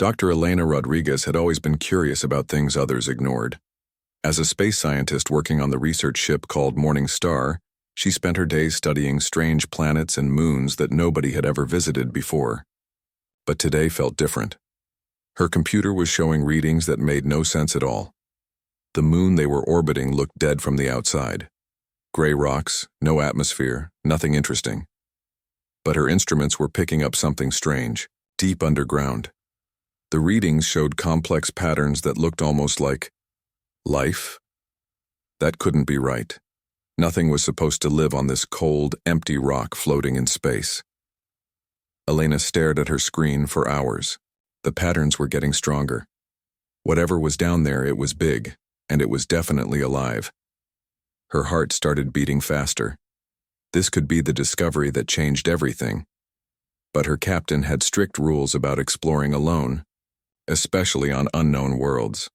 Dr. Elena Rodriguez had always been curious about things others ignored. As a space scientist working on the research ship called Morning Star, she spent her days studying strange planets and moons that nobody had ever visited before. But today felt different. Her computer was showing readings that made no sense at all. The moon they were orbiting looked dead from the outside. Gray rocks, no atmosphere, nothing interesting. But her instruments were picking up something strange, deep underground. The readings showed complex patterns that looked almost like life. That couldn't be right. Nothing was supposed to live on this cold, empty rock floating in space. Elena stared at her screen for hours. The patterns were getting stronger. Whatever was down there, it was big, and it was definitely alive. Her heart started beating faster. This could be the discovery that changed everything. But her captain had strict rules about exploring alone, especially on unknown worlds.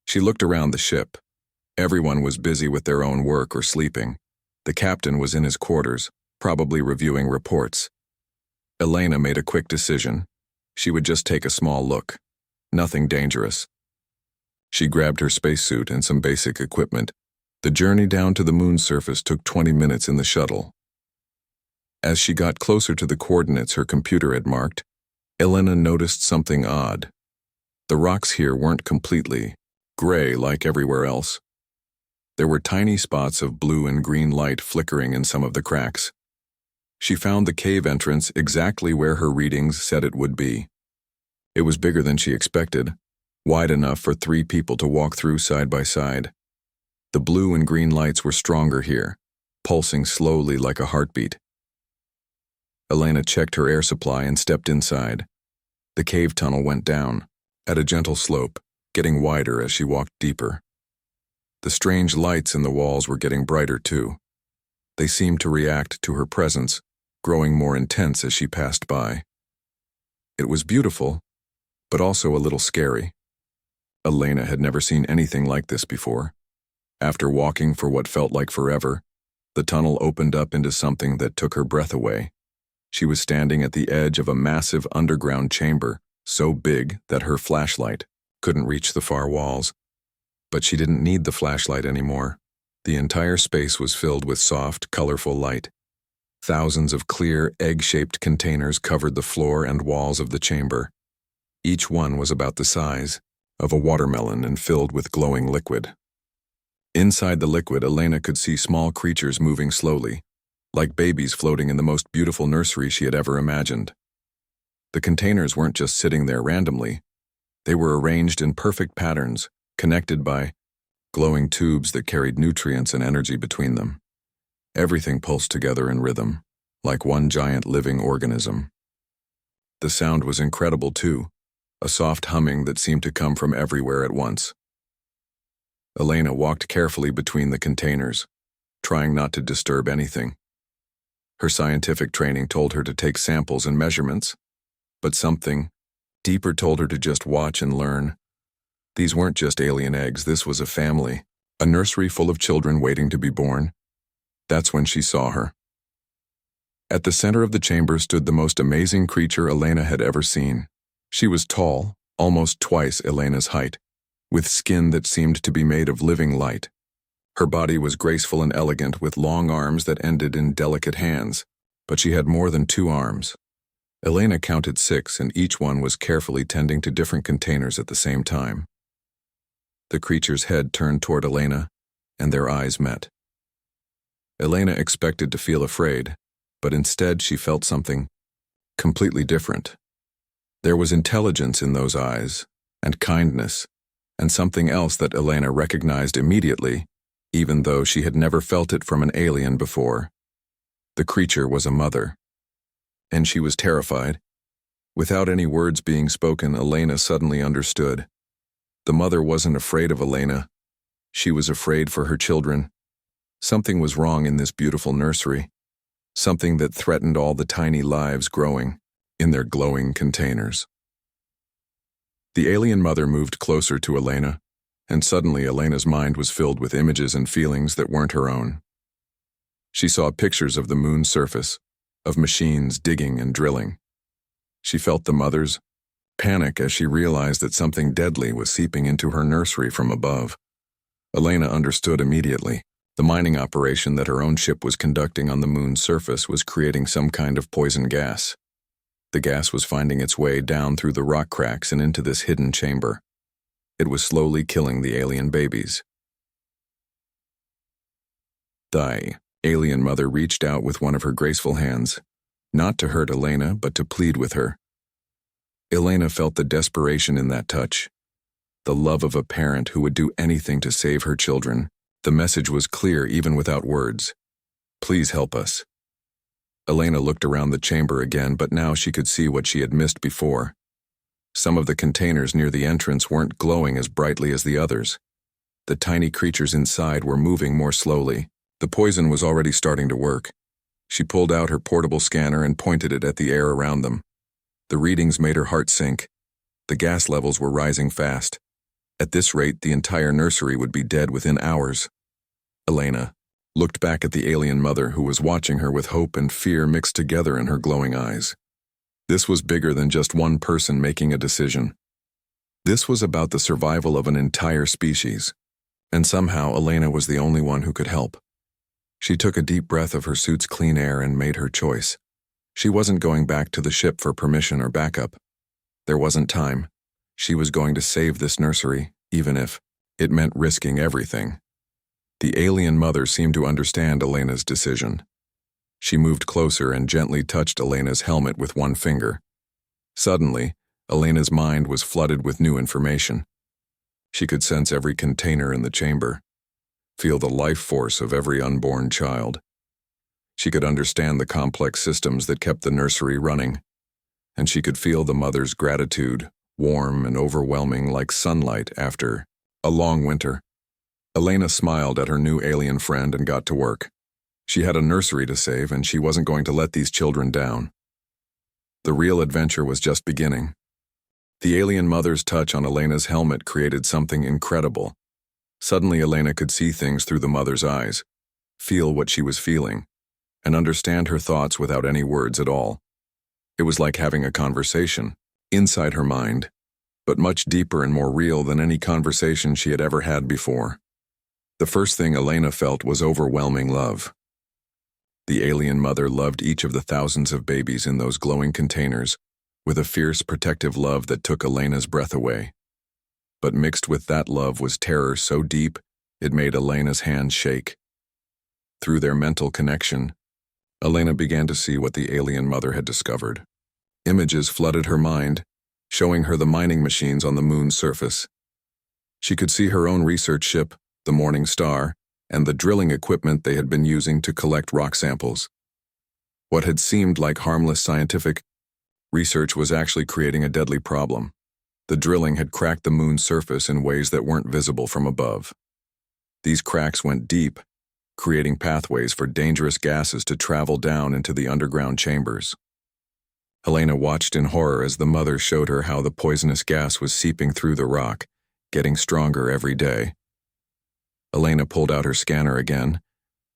She looked around the ship. Everyone was busy with their own work or sleeping. The captain was in his quarters, probably reviewing reports. Elena made a quick decision. She would just take a small look. Nothing dangerous. She grabbed her spacesuit and some basic equipment. The journey down to the moon's surface took 20 minutes in the shuttle. As she got closer to the coordinates her computer had marked, Elena noticed something odd. The rocks here weren't completely gray like everywhere else. There were tiny spots of blue and green light flickering in some of the cracks. She found the cave entrance exactly where her readings said it would be. It was bigger than she expected, wide enough for 3 people to walk through side by side. The blue and green lights were stronger here, pulsing slowly like a heartbeat. Elena checked her air supply and stepped inside. The cave tunnel went down, at a gentle slope, getting wider as she walked deeper. The strange lights in the walls were getting brighter too. They seemed to react to her presence, growing more intense as she passed by. It was beautiful, but also a little scary. Elena had never seen anything like this before. After walking for what felt like forever, the tunnel opened up into something that took her breath away. She was standing at the edge of a massive underground chamber, so big that her flashlight couldn't reach the far walls. But she didn't need the flashlight anymore. The entire space was filled with soft, colorful light. Thousands of clear, egg-shaped containers covered the floor and walls of the chamber. Each one was about the size of a watermelon and filled with glowing liquid. Inside the liquid, Elena could see small creatures moving slowly, like babies floating in the most beautiful nursery she had ever imagined. The containers weren't just sitting there randomly. They were arranged in perfect patterns, connected by glowing tubes that carried nutrients and energy between them. Everything pulsed together in rhythm, like one giant living organism. The sound was incredible too, a soft humming that seemed to come from everywhere at once. Elena walked carefully between the containers, trying not to disturb anything. Her scientific training told her to take samples and measurements, but something deeper told her to just watch and learn. These weren't just alien eggs, this was a family, a nursery full of children waiting to be born. That's when she saw her. At the center of the chamber stood the most amazing creature Elena had ever seen. She was tall, almost twice Elena's height, with skin that seemed to be made of living light. Her body was graceful and elegant with long arms that ended in delicate hands, but she had more than 2 arms. Elena counted 6 and each one was carefully tending to different containers at the same time. The creature's head turned toward Elena, and their eyes met. Elena expected to feel afraid, but instead she felt something completely different. There was intelligence in those eyes, and kindness, and something else that Elena recognized immediately, even though she had never felt it from an alien before. The creature was a mother. And she was terrified. Without any words being spoken, Elena suddenly understood. The mother wasn't afraid of Elena. She was afraid for her children. Something was wrong in this beautiful nursery. Something that threatened all the tiny lives growing in their glowing containers. The alien mother moved closer to Elena, and suddenly Elena's mind was filled with images and feelings that weren't her own. She saw pictures of the moon's surface, of machines digging and drilling. She felt the mother's panic as she realized that something deadly was seeping into her nursery from above. Elena understood immediately. The mining operation that her own ship was conducting on the moon's surface was creating some kind of poison gas. The gas was finding its way down through the rock cracks and into this hidden chamber. It was slowly killing the alien babies. The alien mother reached out with one of her graceful hands, not to hurt Elena, but to plead with her. Elena felt the desperation in that touch, the love of a parent who would do anything to save her children. The message was clear even without words. Please help us. Elena looked around the chamber again, but now she could see what she had missed before. Some of the containers near the entrance weren't glowing as brightly as the others. The tiny creatures inside were moving more slowly. The poison was already starting to work. She pulled out her portable scanner and pointed it at the air around them. The readings made her heart sink. The gas levels were rising fast. At this rate, the entire nursery would be dead within hours. Elena looked back at the alien mother who was watching her with hope and fear mixed together in her glowing eyes. This was bigger than just one person making a decision. This was about the survival of an entire species, and somehow Elena was the only one who could help. She took a deep breath of her suit's clean air and made her choice. She wasn't going back to the ship for permission or backup. There wasn't time. She was going to save this nursery, even if it meant risking everything. The alien mother seemed to understand Elena's decision. She moved closer and gently touched Elena's helmet with one finger. Suddenly, Elena's mind was flooded with new information. She could sense every container in the chamber, feel the life force of every unborn child. She could understand the complex systems that kept the nursery running, and she could feel the mother's gratitude, warm and overwhelming like sunlight after a long winter. Elena smiled at her new alien friend and got to work. She had a nursery to save, and she wasn't going to let these children down. The real adventure was just beginning. The alien mother's touch on Elena's helmet created something incredible. Suddenly, Elena could see things through the mother's eyes, feel what she was feeling, and understand her thoughts without any words at all. It was like having a conversation inside her mind, but much deeper and more real than any conversation she had ever had before. The first thing Elena felt was overwhelming love. The alien mother loved each of the thousands of babies in those glowing containers with a fierce, protective love that took Elena's breath away. But mixed with that love was terror so deep it made Elena's hands shake. Through their mental connection, Elena began to see what the alien mother had discovered. Images flooded her mind, showing her the mining machines on the moon's surface. She could see her own research ship, the Morning Star, and the drilling equipment they had been using to collect rock samples. What had seemed like harmless scientific research was actually creating a deadly problem. The drilling had cracked the moon's surface in ways that weren't visible from above. These cracks went deep, creating pathways for dangerous gases to travel down into the underground chambers. Elena watched in horror as the mother showed her how the poisonous gas was seeping through the rock, getting stronger every day. Elena pulled out her scanner again,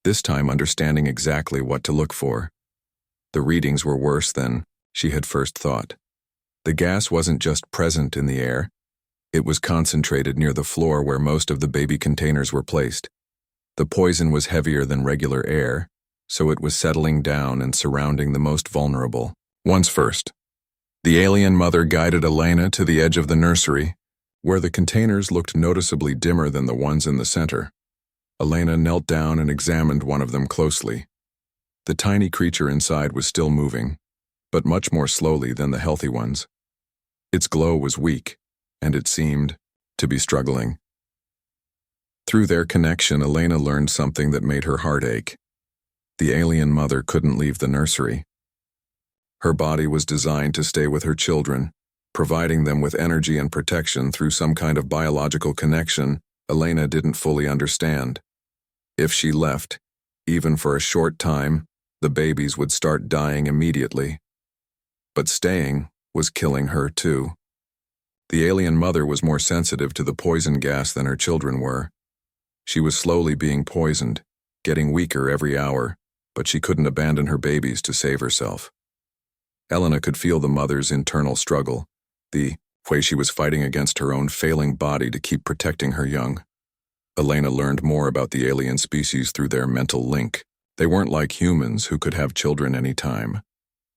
this time understanding exactly what to look for. The readings were worse than she had first thought. The gas wasn't just present in the air, it was concentrated near the floor where most of the baby containers were placed. The poison was heavier than regular air, so it was settling down and surrounding the most vulnerable ones first. The alien mother guided Elena to the edge of the nursery, where the containers looked noticeably dimmer than the ones in the center. Elena knelt down and examined one of them closely. The tiny creature inside was still moving, but much more slowly than the healthy ones. Its glow was weak, and it seemed to be struggling. Through their connection, Elena learned something that made her heart ache. The alien mother couldn't leave the nursery. Her body was designed to stay with her children, providing them with energy and protection through some kind of biological connection Elena didn't fully understand. If she left, even for a short time, the babies would start dying immediately. But staying was killing her too. The alien mother was more sensitive to the poison gas than her children were. She was slowly being poisoned, getting weaker every hour, but she couldn't abandon her babies to save herself. Elena could feel the mother's internal struggle, the way she was fighting against her own failing body to keep protecting her young. Elena learned more about the alien species through their mental link. They weren't like humans who could have children any time.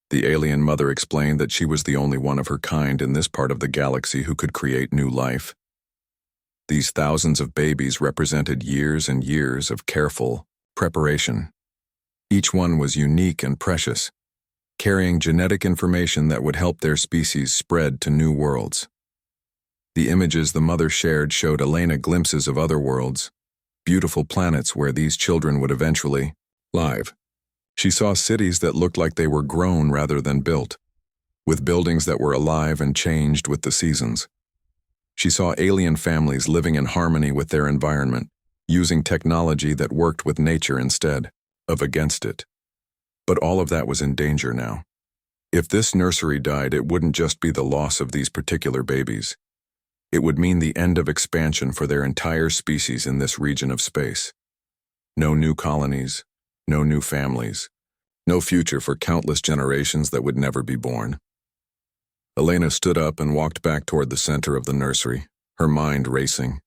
The alien mother explained that she was the only one of her kind in this part of the galaxy who could create new life. These thousands of babies represented years and years of careful preparation. Each one was unique and precious, carrying genetic information that would help their species spread to new worlds. The images the mother shared showed Elena glimpses of other worlds, beautiful planets where these children would eventually live. She saw cities that looked like they were grown rather than built, with buildings that were alive and changed with the seasons. She saw alien families living in harmony with their environment, using technology that worked with nature instead of against it. But all of that was in danger now. If this nursery died, it wouldn't just be the loss of these particular babies. It would mean the end of expansion for their entire species in this region of space. No new colonies, no new families, no future for countless generations that would never be born. Elena stood up and walked back toward the center of the nursery, her mind racing.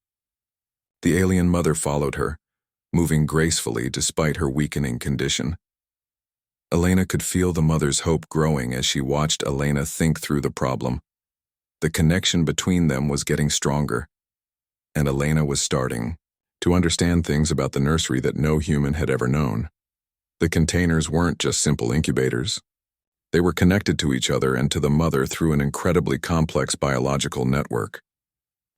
The alien mother followed her, moving gracefully despite her weakening condition. Elena could feel the mother's hope growing as she watched Elena think through the problem. The connection between them was getting stronger, and Elena was starting to understand things about the nursery that no human had ever known. The containers weren't just simple incubators. They were connected to each other and to the mother through an incredibly complex biological network.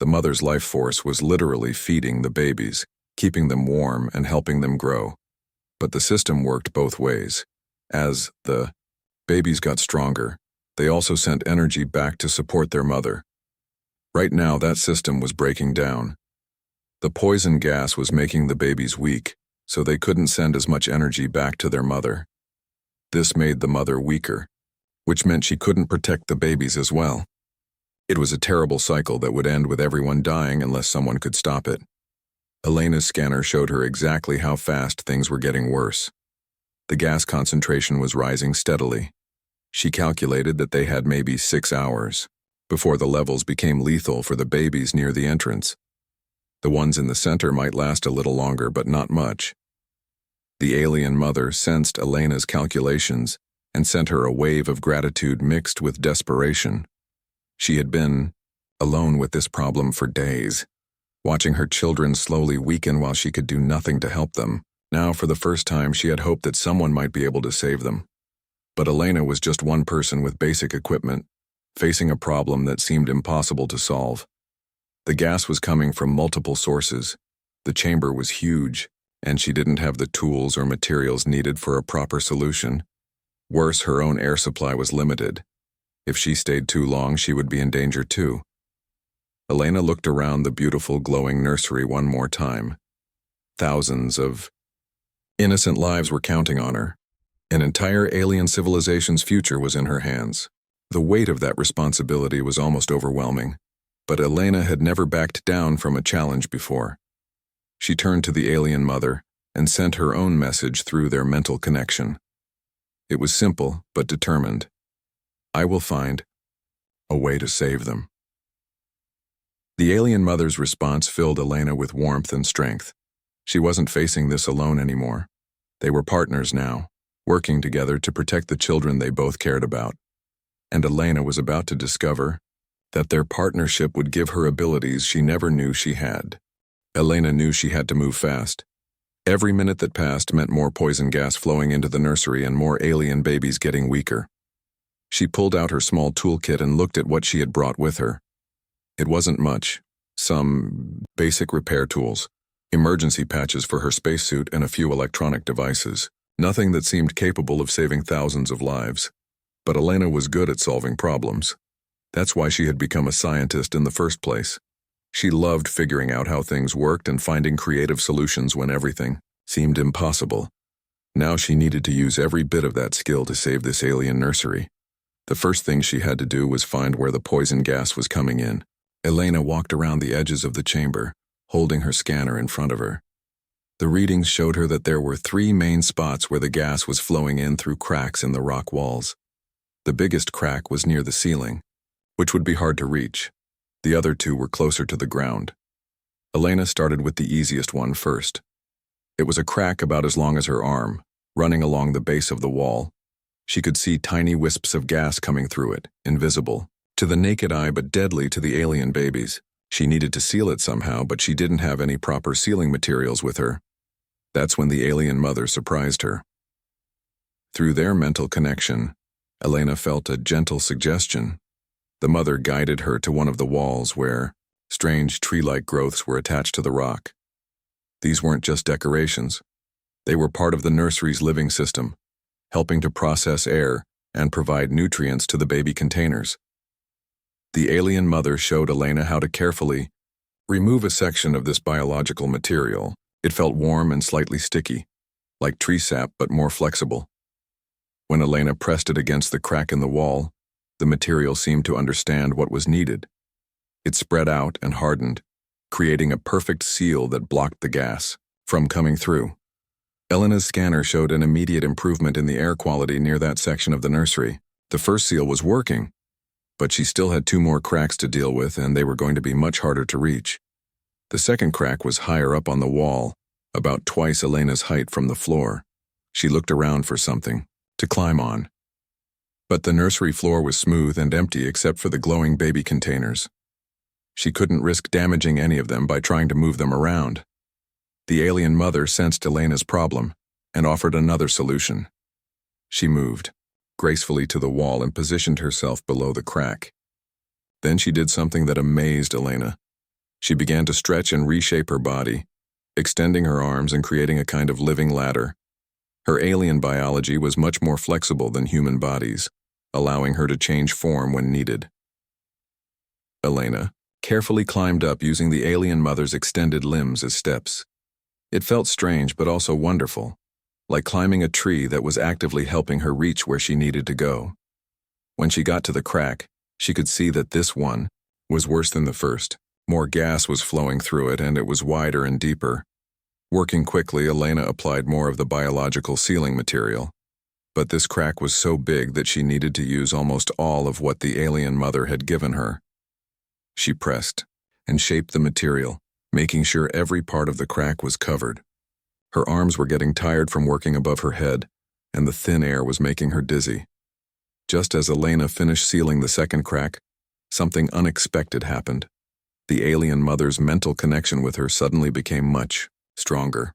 The mother's life force was literally feeding the babies, keeping them warm and helping them grow. But the system worked both ways. As the babies got stronger, they also sent energy back to support their mother. Right now, that system was breaking down. The poison gas was making the babies weak, so they couldn't send as much energy back to their mother. This made the mother weaker, which meant she couldn't protect the babies as well. It was a terrible cycle that would end with everyone dying unless someone could stop it. Elena's scanner showed her exactly how fast things were getting worse. The gas concentration was rising steadily. She calculated that they had maybe 6 hours before the levels became lethal for the babies near the entrance. The ones in the center might last a little longer, but not much. The alien mother sensed Elena's calculations and sent her a wave of gratitude mixed with desperation. She had been alone with this problem for days, watching her children slowly weaken while she could do nothing to help them. Now, for the first time, she had hoped that someone might be able to save them. But Elena was just one person with basic equipment, facing a problem that seemed impossible to solve. The gas was coming from multiple sources. The chamber was huge, and she didn't have the tools or materials needed for a proper solution. Worse, her own air supply was limited. If she stayed too long, she would be in danger too. Elena looked around the beautiful, glowing nursery one more time. Thousands of innocent lives were counting on her. An entire alien civilization's future was in her hands. The weight of that responsibility was almost overwhelming, but Elena had never backed down from a challenge before. She turned to the alien mother and sent her own message through their mental connection. It was simple but determined. I will find a way to save them. The alien mother's response filled Elena with warmth and strength. She wasn't facing this alone anymore. They were partners now, working together to protect the children they both cared about. And Elena was about to discover that their partnership would give her abilities she never knew she had. Elena knew she had to move fast. Every minute that passed meant more poison gas flowing into the nursery and more alien babies getting weaker. She pulled out her small toolkit and looked at what she had brought with her. It wasn't much. Some basic repair tools, emergency patches for her spacesuit, and a few electronic devices. Nothing that seemed capable of saving thousands of lives. But Elena was good at solving problems. That's why she had become a scientist in the first place. She loved figuring out how things worked and finding creative solutions when everything seemed impossible. Now she needed to use every bit of that skill to save this alien nursery. The first thing she had to do was find where the poison gas was coming in. Elena walked around the edges of the chamber, holding her scanner in front of her. The readings showed her that there were 3 main spots where the gas was flowing in through cracks in the rock walls. The biggest crack was near the ceiling. which would be hard to reach. The other two were closer to the ground. Elena started with the easiest one first. It was a crack about as long as her arm, running along the base of the wall. She could see tiny wisps of gas coming through it, invisible to the naked eye but deadly to the alien babies. She needed to seal it somehow, but she didn't have any proper sealing materials with her. That's when the alien mother surprised her. Through their mental connection, Elena felt a gentle suggestion. The mother guided her to one of the walls where strange tree-like growths were attached to the rock. These weren't just decorations. They were part of the nursery's living system, helping to process air and provide nutrients to the baby containers. The alien mother showed Elena how to carefully remove a section of this biological material. It felt warm and slightly sticky, like tree sap but more flexible. When Elena pressed it against the crack in the wall, the material seemed to understand what was needed. It spread out and hardened, creating a perfect seal that blocked the gas from coming through. Elena's scanner showed an immediate improvement in the air quality near that section of the nursery. The first seal was working, but she still had two more cracks to deal with, and they were going to be much harder to reach. The second crack was higher up on the wall, about twice Elena's height from the floor. She looked around for something to climb on. But the nursery floor was smooth and empty except for the glowing baby containers. She couldn't risk damaging any of them by trying to move them around. The alien mother sensed Elena's problem and offered another solution. She moved gracefully to the wall and positioned herself below the crack. Then she did something that amazed Elena. She began to stretch and reshape her body, extending her arms and creating a kind of living ladder. Her alien biology was much more flexible than human bodies, allowing her to change form when needed. Elena carefully climbed up using the alien mother's extended limbs as steps. It felt strange but also wonderful, like climbing a tree that was actively helping her reach where she needed to go. When she got to the crack, she could see that this one was worse than the first. More gas was flowing through it, and it was wider and deeper. Working quickly, Elena applied more of the biological sealing material. But this crack was so big that she needed to use almost all of what the alien mother had given her. She pressed and shaped the material, making sure every part of the crack was covered. Her arms were getting tired from working above her head, and the thin air was making her dizzy. Just as Elena finished sealing the second crack, something unexpected happened. The alien mother's mental connection with her suddenly became much stronger.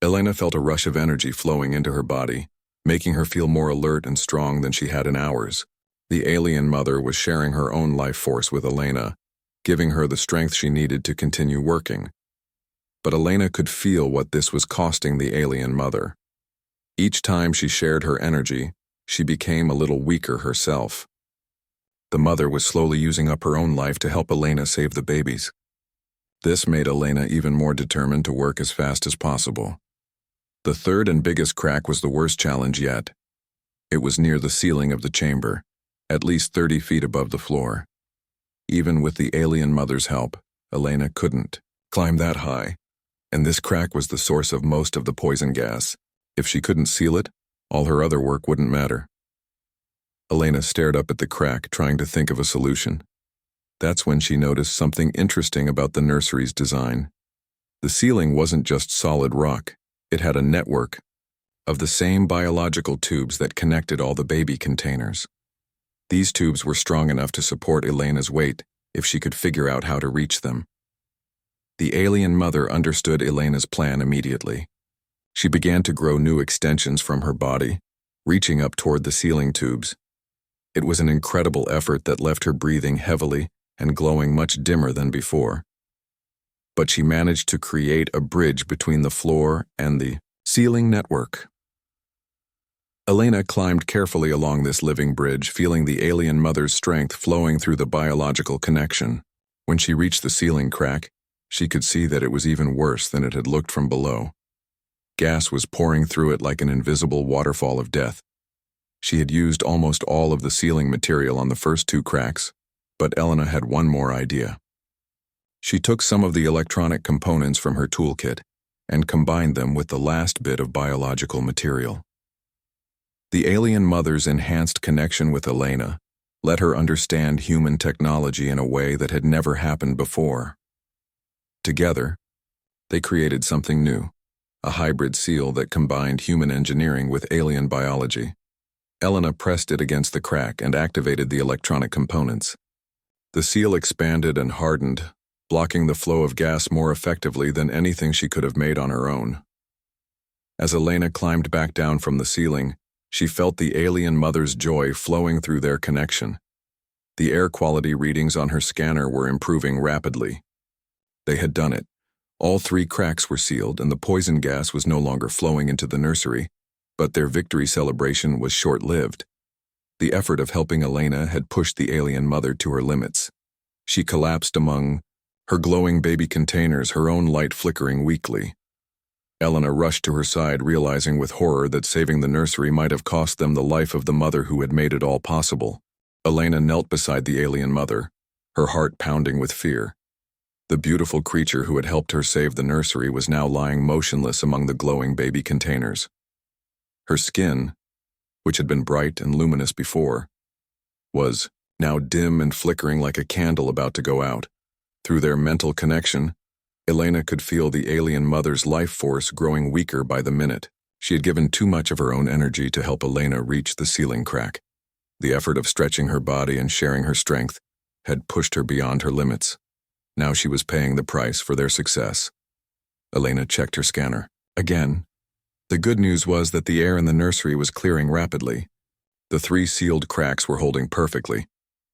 Elena felt a rush of energy flowing into her body, making her feel more alert and strong than she had in hours. The alien mother was sharing her own life force with Elena, giving her the strength she needed to continue working. But Elena could feel what this was costing the alien mother. Each time she shared her energy, she became a little weaker herself. The mother was slowly using up her own life to help Elena save the babies. This made Elena even more determined to work as fast as possible. The third and biggest crack was the worst challenge yet. It was near the ceiling of the chamber, at least 30 feet above the floor. Even with the alien mother's help, Elena couldn't climb that high, and this crack was the source of most of the poison gas. If she couldn't seal it, all her other work wouldn't matter. Elena stared up at the crack, trying to think of a solution. That's when she noticed something interesting about the nursery's design. The ceiling wasn't just solid rock. It had a network of the same biological tubes that connected all the baby containers. These tubes were strong enough to support Elena's weight if she could figure out how to reach them. The alien mother understood Elena's plan immediately. She began to grow new extensions from her body, reaching up toward the ceiling tubes. It was an incredible effort that left her breathing heavily and glowing much dimmer than before. But she managed to create a bridge between the floor and the ceiling network. Elena climbed carefully along this living bridge, feeling the alien mother's strength flowing through the biological connection. When she reached the ceiling crack, she could see that it was even worse than it had looked from below. Gas was pouring through it like an invisible waterfall of death. She had used almost all of the sealing material on the first two cracks, but Elena had one more idea. She took some of the electronic components from her toolkit and combined them with the last bit of biological material. The alien mother's enhanced connection with Elena let her understand human technology in a way that had never happened before. Together, they created something new, a hybrid seal that combined human engineering with alien biology. Elena pressed it against the crack and activated the electronic components. The seal expanded and hardened, blocking the flow of gas more effectively than anything she could have made on her own. As Elena climbed back down from the ceiling, she felt the alien mother's joy flowing through their connection. The air quality readings on her scanner were improving rapidly. They had done it. All 3 cracks were sealed and the poison gas was no longer flowing into the nursery, but their victory celebration was short-lived. The effort of helping Elena had pushed the alien mother to her limits. She collapsed among her glowing baby containers, her own light flickering weakly. Elena rushed to her side, realizing with horror that saving the nursery might have cost them the life of the mother who had made it all possible. Elena knelt beside the alien mother, her heart pounding with fear. The beautiful creature who had helped her save the nursery was now lying motionless among the glowing baby containers. Her skin, which had been bright and luminous before, was now dim and flickering like a candle about to go out. Through their mental connection, Elena could feel the alien mother's life force growing weaker by the minute. She had given too much of her own energy to help Elena reach the ceiling crack. The effort of stretching her body and sharing her strength had pushed her beyond her limits. Now she was paying the price for their success. Elena checked her scanner. Again, the good news was that the air in the nursery was clearing rapidly. The 3 sealed cracks were holding perfectly,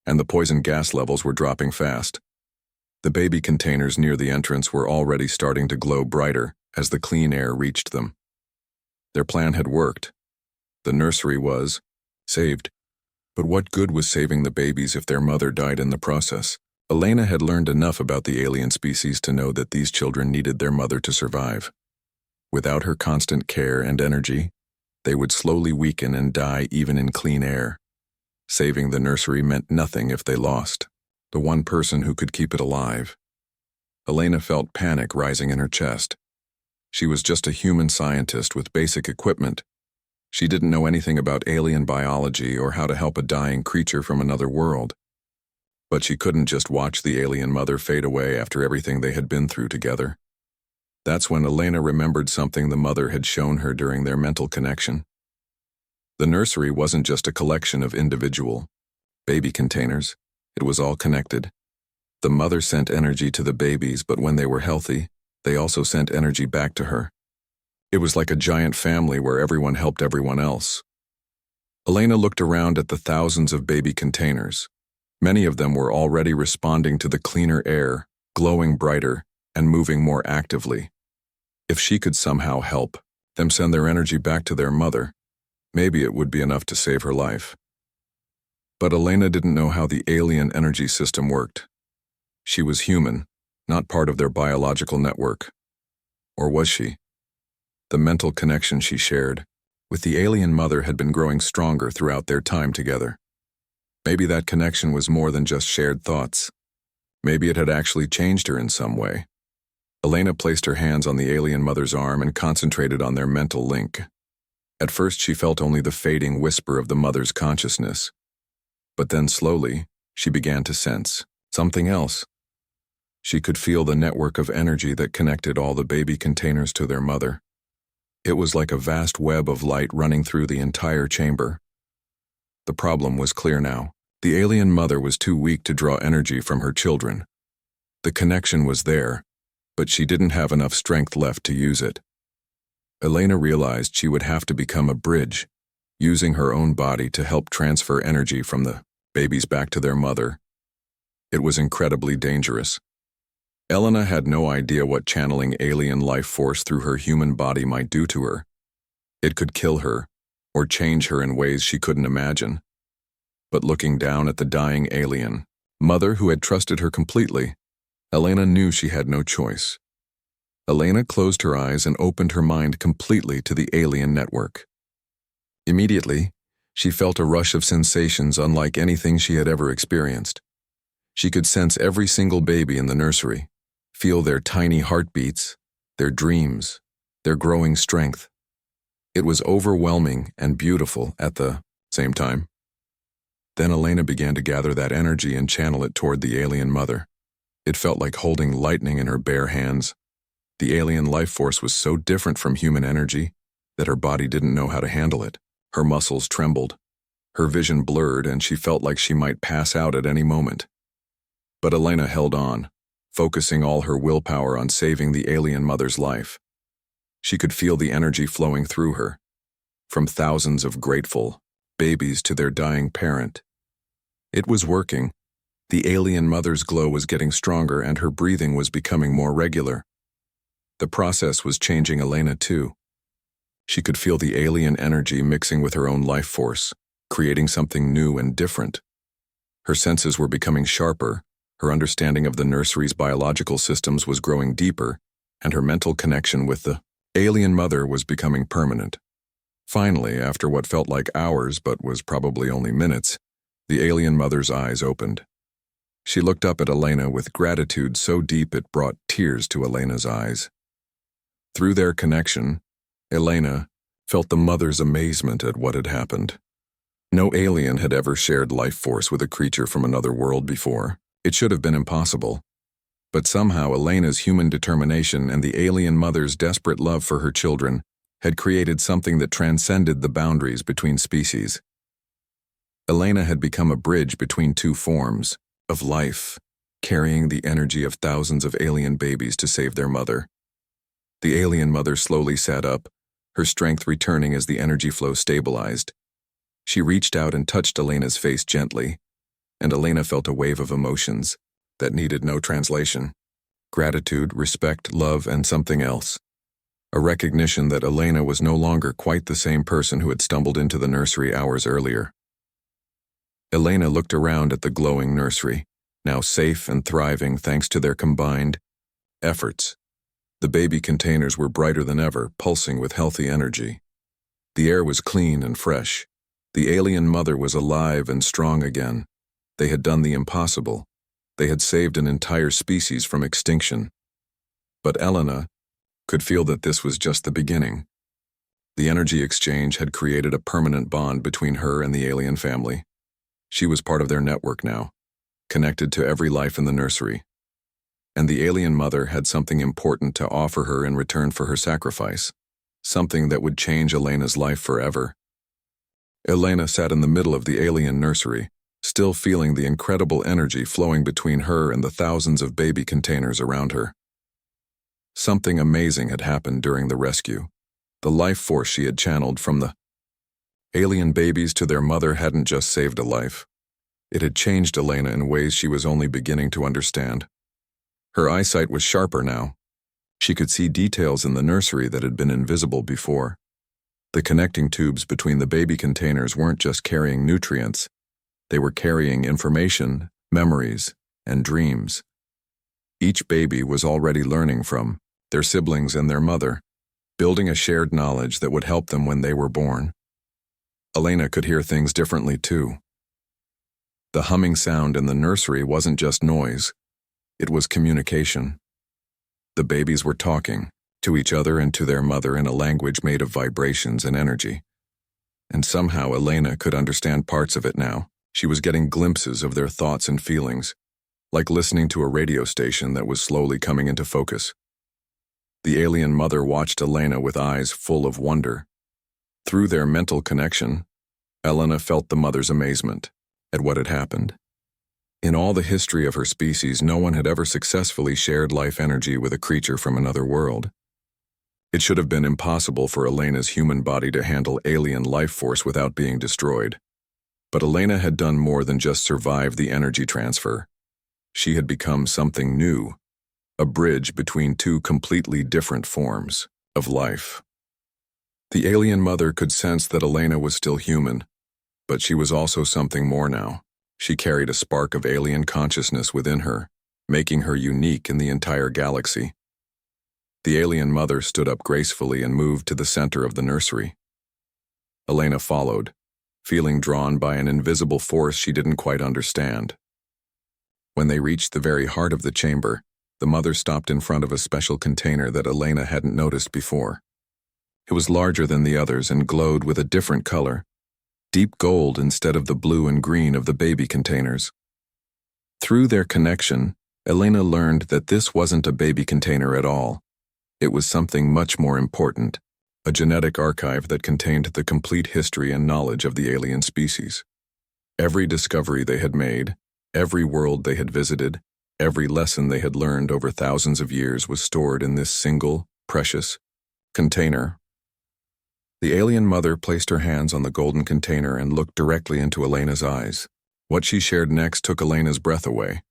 and the poison gas levels were dropping fast. The baby containers near the entrance were already starting to glow brighter as the clean air reached them. Their plan had worked. The nursery was saved. But what good was saving the babies if their mother died in the process? Elena had learned enough about the alien species to know that these children needed their mother to survive. Without her constant care and energy, they would slowly weaken and die even in clean air. Saving the nursery meant nothing if they lost the one person who could keep it alive. Elena felt panic rising in her chest. She was just a human scientist with basic equipment. She didn't know anything about alien biology or how to help a dying creature from another world. But she couldn't just watch the alien mother fade away after everything they had been through together. That's when Elena remembered something the mother had shown her during their mental connection. The nursery wasn't just a collection of individual baby containers. It was all connected. The mother sent energy to the babies, but when they were healthy, they also sent energy back to her. It was like a giant family where everyone helped everyone else. Elena looked around at the thousands of baby containers. Many of them were already responding to the cleaner air, glowing brighter, and moving more actively. If she could somehow help them send their energy back to their mother, maybe it would be enough to save her life. But Elena didn't know how the alien energy system worked. She was human, not part of their biological network. Or was she? The mental connection she shared with the alien mother had been growing stronger throughout their time together. Maybe that connection was more than just shared thoughts. Maybe it had actually changed her in some way. Elena placed her hands on the alien mother's arm and concentrated on their mental link. At first she felt only the fading whisper of the mother's consciousness. But then slowly, she began to sense something else. She could feel the network of energy that connected all the baby containers to their mother. It was like a vast web of light running through the entire chamber. The problem was clear now. The alien mother was too weak to draw energy from her children. The connection was there, but she didn't have enough strength left to use it. Elena realized she would have to become a bridge, using her own body to help transfer energy from the babies back to their mother. It was incredibly dangerous. Elena had no idea what channeling alien life force through her human body might do to her. It could kill her, or change her in ways she couldn't imagine. But looking down at the dying alien mother who had trusted her completely, Elena knew she had no choice. Elena closed her eyes and opened her mind completely to the alien network. Immediately, she felt a rush of sensations unlike anything she had ever experienced. She could sense every single baby in the nursery, feel their tiny heartbeats, their dreams, their growing strength. It was overwhelming and beautiful at the same time. Then Elena began to gather that energy and channel it toward the alien mother. It felt like holding lightning in her bare hands. The alien life force was so different from human energy that her body didn't know how to handle it. Her muscles trembled. Her vision blurred, and she felt like she might pass out at any moment. But Elena held on, focusing all her willpower on saving the alien mother's life. She could feel the energy flowing through her, from thousands of grateful babies to their dying parent. It was working. The alien mother's glow was getting stronger, and her breathing was becoming more regular. The process was changing Elena too. She could feel the alien energy mixing with her own life force, creating something new and different. Her senses were becoming sharper, her understanding of the nursery's biological systems was growing deeper, and her mental connection with the alien mother was becoming permanent. Finally, after what felt like hours but was probably only minutes, the alien mother's eyes opened. She looked up at Elena with gratitude so deep it brought tears to Elena's eyes. Through their connection, Elena felt the mother's amazement at what had happened. No alien had ever shared life force with a creature from another world before. It should have been impossible. But somehow Elena's human determination and the alien mother's desperate love for her children had created something that transcended the boundaries between species. Elena had become a bridge between two forms of life, carrying the energy of thousands of alien babies to save their mother. The alien mother slowly sat up, her strength returning as the energy flow stabilized. She reached out and touched Elena's face gently, and Elena felt a wave of emotions that needed no translation. Gratitude, respect, love, and something else. A recognition that Elena was no longer quite the same person who had stumbled into the nursery hours earlier. Elena looked around at the glowing nursery, now safe and thriving thanks to their combined efforts. The baby containers were brighter than ever, pulsing with healthy energy. The air was clean and fresh. The alien mother was alive and strong again. They had done the impossible. They had saved an entire species from extinction. But Elena could feel that this was just the beginning. The energy exchange had created a permanent bond between her and the alien family. She was part of their network now, connected to every life in the nursery. And the alien mother had something important to offer her in return for her sacrifice, something that would change Elena's life forever. Elena sat in the middle of the alien nursery, still feeling the incredible energy flowing between her and the thousands of baby containers around her. Something amazing had happened during the rescue. The life force she had channeled from the alien babies to their mother hadn't just saved a life. It had changed Elena in ways she was only beginning to understand. Her eyesight was sharper now. She could see details in the nursery that had been invisible before. The connecting tubes between the baby containers weren't just carrying nutrients. They were carrying information, memories, and dreams. Each baby was already learning from their siblings and their mother, building a shared knowledge that would help them when they were born. Elena could hear things differently too. The humming sound in the nursery wasn't just noise. It was communication. The babies were talking to each other and to their mother in a language made of vibrations and energy. And somehow Elena could understand parts of it now. She was getting glimpses of their thoughts and feelings, like listening to a radio station that was slowly coming into focus. The alien mother watched Elena with eyes full of wonder. Through their mental connection, Elena felt the mother's amazement at what had happened. In all the history of her species, no one had ever successfully shared life energy with a creature from another world. It should have been impossible for Elena's human body to handle alien life force without being destroyed. But Elena had done more than just survive the energy transfer. She had become something new, a bridge between two completely different forms of life. The alien mother could sense that Elena was still human, but she was also something more now. She carried a spark of alien consciousness within her, making her unique in the entire galaxy. The alien mother stood up gracefully and moved to the center of the nursery. Elena followed, feeling drawn by an invisible force she didn't quite understand. When they reached the very heart of the chamber, the mother stopped in front of a special container that Elena hadn't noticed before. It was larger than the others and glowed with a different color. deep gold instead of the blue and green of the baby containers. Through their connection, Elena learned that this wasn't a baby container at all. It was something much more important, a genetic archive that contained the complete history and knowledge of the alien species. Every discovery they had made, every world they had visited, every lesson they had learned over thousands of years was stored in this single, precious container. The alien mother placed her hands on the golden container and looked directly into Elena's eyes. What she shared next took Elena's breath away.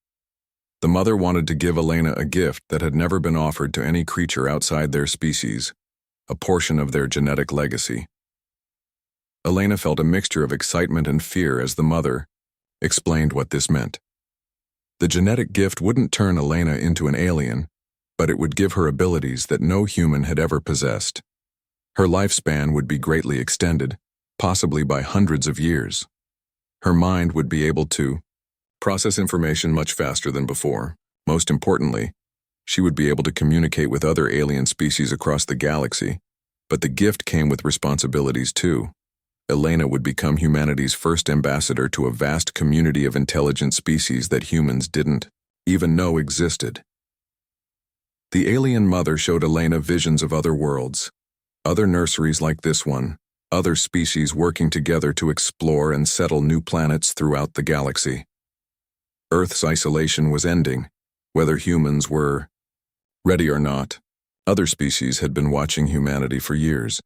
The mother wanted to give Elena a gift that had never been offered to any creature outside their species, a portion of their genetic legacy. Elena felt a mixture of excitement and fear as the mother explained what this meant. The genetic gift wouldn't turn Elena into an alien, but it would give her abilities that no human had ever possessed. Her lifespan would be greatly extended, possibly by hundreds of years. Her mind would be able to process information much faster than before. Most importantly, she would be able to communicate with other alien species across the galaxy, but the gift came with responsibilities too. Elena would become humanity's first ambassador to a vast community of intelligent species that humans didn't even know existed. The alien mother showed Elena visions of other worlds, other nurseries like this one, other species working together to explore and settle new planets throughout the galaxy. Earth's isolation was ending, whether humans were ready or not. Other species had been watching humanity for years,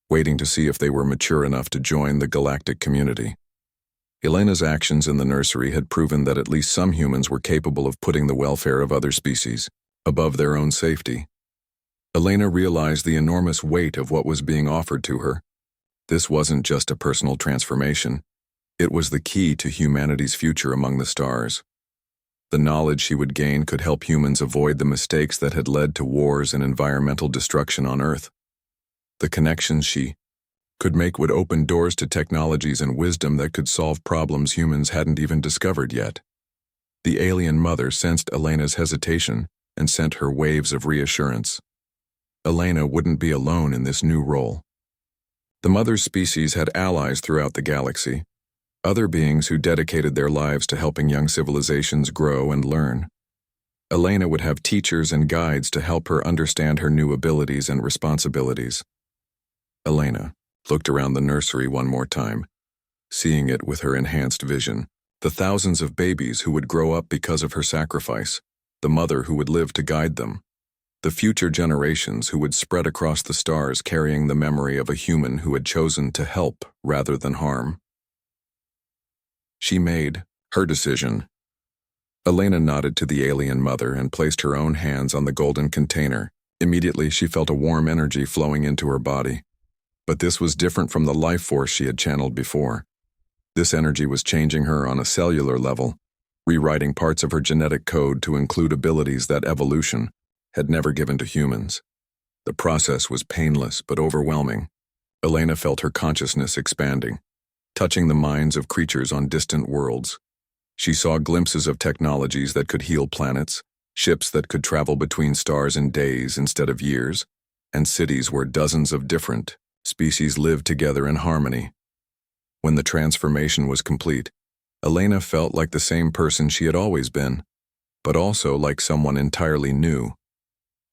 waiting to see if they were mature enough to join the galactic community. Elena's actions in the nursery had proven that at least some humans were capable of putting the welfare of other species above their own safety. Elena realized the enormous weight of what was being offered to her. This wasn't just a personal transformation. It was the key to humanity's future among the stars. The knowledge she would gain could help humans avoid the mistakes that had led to wars and environmental destruction on Earth. The connections she could make would open doors to technologies and wisdom that could solve problems humans hadn't even discovered yet. The alien mother sensed Elena's hesitation and sent her waves of reassurance. Elena wouldn't be alone in this new role. The mother's species had allies throughout the galaxy, other beings who dedicated their lives to helping young civilizations grow and learn. Elena would have teachers and guides to help her understand her new abilities and responsibilities. Elena looked around the nursery one more time, seeing it with her enhanced vision. The thousands of babies who would grow up because of her sacrifice, the mother who would live to guide them, the future generations who would spread across the stars carrying the memory of a human who had chosen to help rather than harm. She made her decision. Elena nodded to the alien mother and placed her own hands on the golden container. Immediately, she felt a warm energy flowing into her body. But this was different from the life force she had channeled before. This energy was changing her on a cellular level, rewriting parts of her genetic code to include abilities that evolution had never given to humans. The process was painless but overwhelming. Elena felt her consciousness expanding, touching the minds of creatures on distant worlds. She saw glimpses of technologies that could heal planets, ships that could travel between stars in days instead of years, and cities where dozens of different species lived together in harmony. When the transformation was complete, Elena felt like the same person she had always been, but also like someone entirely new.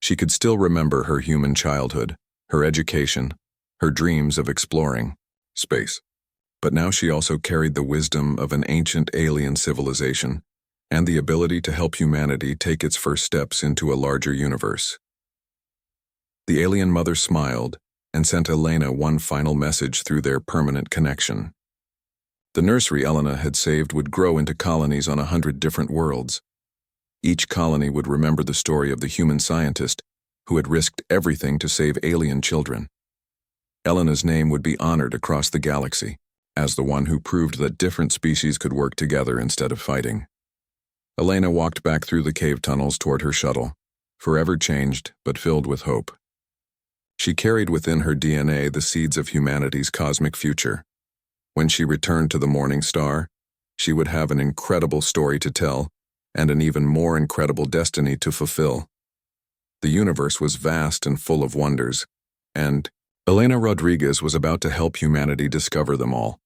She could still remember her human childhood, her education, her dreams of exploring space. But now she also carried the wisdom of an ancient alien civilization and the ability to help humanity take its first steps into a larger universe. The alien mother smiled and sent Elena one final message through their permanent connection. The nursery Elena had saved would grow into colonies on 100 different worlds. Each colony would remember the story of the human scientist who had risked everything to save alien children. Elena's name would be honored across the galaxy as the one who proved that different species could work together instead of fighting. Elena walked back through the cave tunnels toward her shuttle, forever changed but filled with hope. She carried within her DNA the seeds of humanity's cosmic future. When she returned to the Morning Star, she would have an incredible story to tell and an even more incredible destiny to fulfill. The universe was vast and full of wonders, and Elena Rodriguez was about to help humanity discover them all.